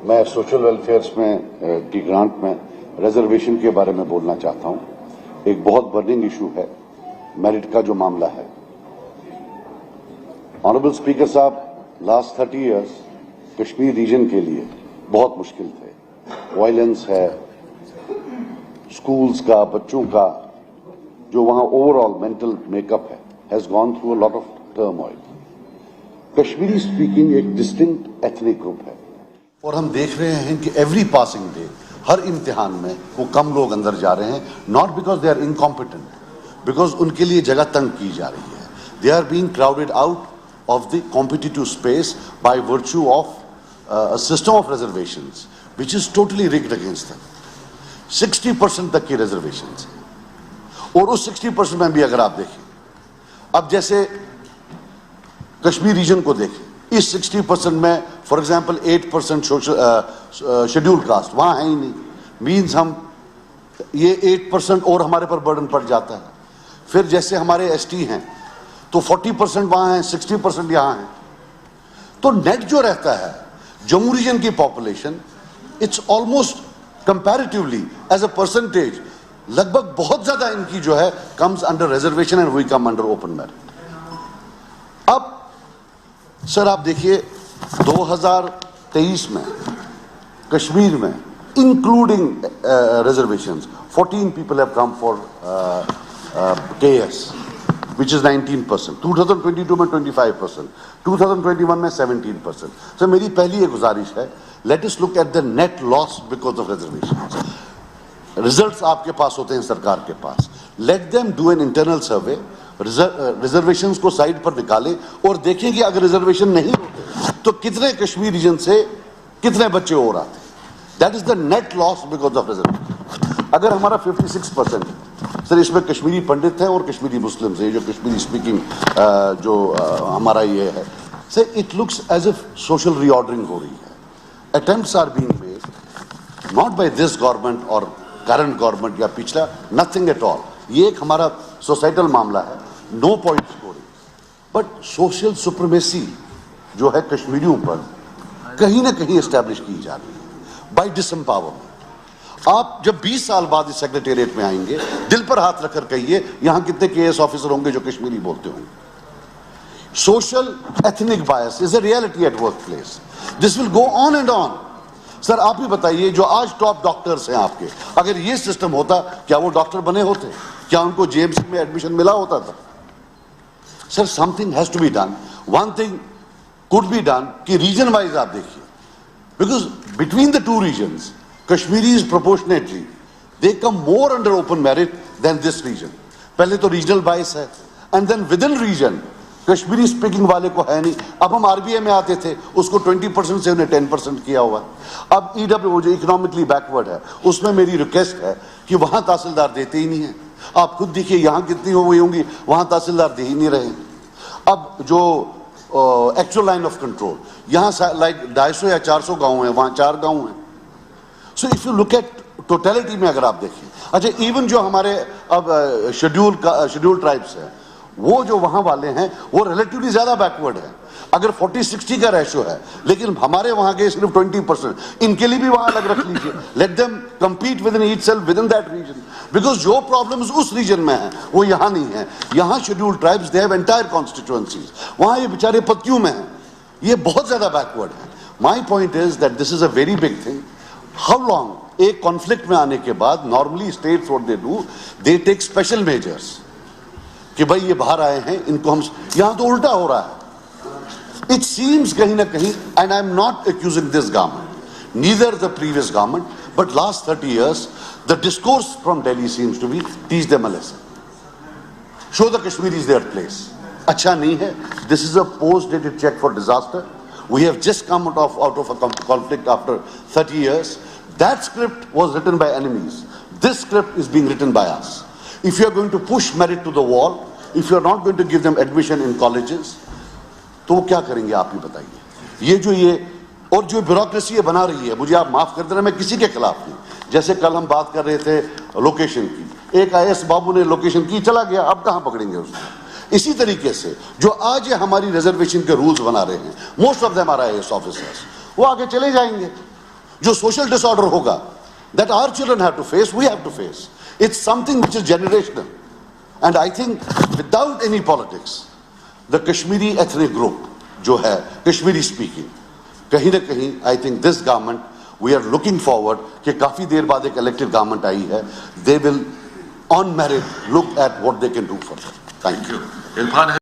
मैं social welfares में की ग्रांट में रिजर्वेशन के बारे में बोलना चाहता हूं। एक बहुत बर्निंग इशू है, मेरिट का जो मामला है। ऑनरेबल स्पीकर साहब, लास्ट 30 इयर्स कश्मीर रीजन के लिए बहुत मुश्किल थे। वायलेंस है, स्कूल्स का, बच्चों का जो वहां ओवरऑल मेंटल मेकअप है, has gone through a lot of turmoil. Kashmiri speaking एक डिस्टिंक्ट एथनिक ग्रुप है और हम देख रहे हैं कि एवरी पासिंग डे, हर इम्तिहान में वो कम लोग अंदर जा रहे हैं, not because they are incompetent, because उनके लिए जगह तंग की जा रही है। They are being crowded out of the competitive space by virtue of a system of reservations which is totally rigged against them. 60% तक की reservations है और उस 60% में भी अगर आप देखें, अब जैसे कश्मीर रीजन को देखें, इस 60% में फॉर एग्जांपल 8% शेड्यूल्ड कास्ट वहां है ही नहीं, मीन्स हम ये 8% और हमारे पर बर्डन पड़ जाता है। फिर जैसे हमारे एसटी हैं तो 40% वहां है, 60% यहां है, तो नेट जो रहता है जम्मू रीजन की population, it's almost comparatively as a percentage लगभग बहुत ज्यादा इनकी जो है comes under reservation and we come under open merit. अब सर आप देखिए 2023 में कश्मीर में including reservations 14 people have come for KS which is 19%, 2022 में 25%, 2021 में 17%। सर मेरी पहली ये गुजारिश है, let us look at the net loss because of reservations. Results आपके पास होते हैं सरकार के पास, let them do an internal survey, reservations को साइड पर निकाले और देखें कि अगर रिजर्वेशन नहीं होते तो कितने कश्मीर रीजन से कितने बच्चे और आते। That is the net loss because of reservation. अगर हमारा 56% सर इसमें कश्मीरी पंडित है और कश्मीरी मुस्लिम्स है, जो कश्मीरी स्पीकिंग जो हमारा ये है, sir it looks as if social reordering हो रही है। Attempts are being made not by this government और करंट गवर्नमेंट या पिछला, नथिंग एट ऑल। ये एक हमारा सोसाइटल मामला है, no point scoring, but social supremacy जो है कश्मीरियों पर कहीं ना कहीं एस्टैब्लिश की जा रही है बाय डिसएम्पावरमेंट। आप जब 20 साल बाद इस सेक्रेटेरिएट में आएंगे, दिल पर हाथ रखकर कहिए यहां कितने केएस ऑफिसर होंगे जो कश्मीरी बोलते होंगे। Social ethnic bias is a reality at work place. This will go on and on. Sir आप ही बताइए, जो आज टॉप डॉक्टर्स हैं आपके, अगर ये सिस्टम होता क्या वो डॉक्टर बने होते? क्या उनको जेएमसी में एडमिशन मिला होता था? Sir something has to be done. One thing could be done कि रीजन वाइज आप देखिए, because between the two regions Kashmiris proportionately they come more under open merit than this region. पहले तो regional bias है, and then within region Kashmiri speaking वाले को है नहीं। अब हम आरबीआई में आते थे, उसको 20% से उन्हें 10% किया हुआ। अब ईडब्ल्यू जो इकोनॉमिकली बैकवर्ड है, उसमें मेरी रिक्वेस्ट है कि वहां तहसीलदार देते ही नहीं है। आप खुद देखिए यहां कितनी हो गई होंगी, वहां तहसीलदार दे ही नहीं रहे। अब जो एक्चुअल लाइन ऑफ कंट्रोल, यहां लाइक 250 या 400 गाँव है, वहां 4 गाँव है। So if you look at totality में अगर आप देखें, अच्छा इवन जो हमारे अब शेड्यूल ट्राइब्स हैं, वो जो वहां वाले हैं वो रिलेटिवली ज्यादा बैकवर्ड है। अगर 40-60 का रेशियो है, लेकिन हमारे वहां के सिर्फ 20%, इनके लिए भी वहां अलग रख लीजिए। Let them compete with in each self with in that region, because जो प्रॉब्लम्स उस रीजन में है वो यहां नहीं है। यहां schedule tribes they have entire constituencies, वहां ये बेचारे पत्तियों में है, ये बहुत ज्यादा बैकवर्ड है। My point is that this is a very big thing. How long एक कॉन्फ्लिक्ट में आने के बाद normally states what they do, they take special measures कि भाई ये बाहर आए हैं, इनको हम, यहां तो उल्टा हो रहा है। इट सीम्स कहीं ना कहीं, and I am not accusing this government, neither the previous government, but last 30 years the discourse from Delhi seems to be teach them a lesson, show the Kashmiris their place. अच्छा नहीं है। This is a post dated cheque for disaster. We have just come out of a conflict after 30 years. That script was written by enemies. This script is being written by us. If you are going to push merit to the wall, if you are not going to give them admission in colleges, तो क्या करेंगे आप ही बताइए। ये और जो bureaucracy बना रही है, मुझे आप माफ कर देना, मैं किसी के खिलाफ नहीं। जैसे कल हम बात कर रहे थे लोकेशन की, एक आईएएस बाबू ने लोकेशन की, चला गया, अब कहां पकड़ेंगे उसको। इसी तरीके से जो आज हमारी रिजर्वेशन के रूल्स बना रहे हैं, most of them are IAS officers, वो आगे चले जाएंगे, जो सोशल डिसऑर्डर होगा, that our children have to face, we have to face. It's something which is generational. And I think without any politics, the Kashmiri ethnic group, जो है Kashmiri speaking, कहीं ना कहीं I think this government, we are looking forward कि काफी देर बाद एक elected government आई है, they will on merit look at what they can do for them. Thank you.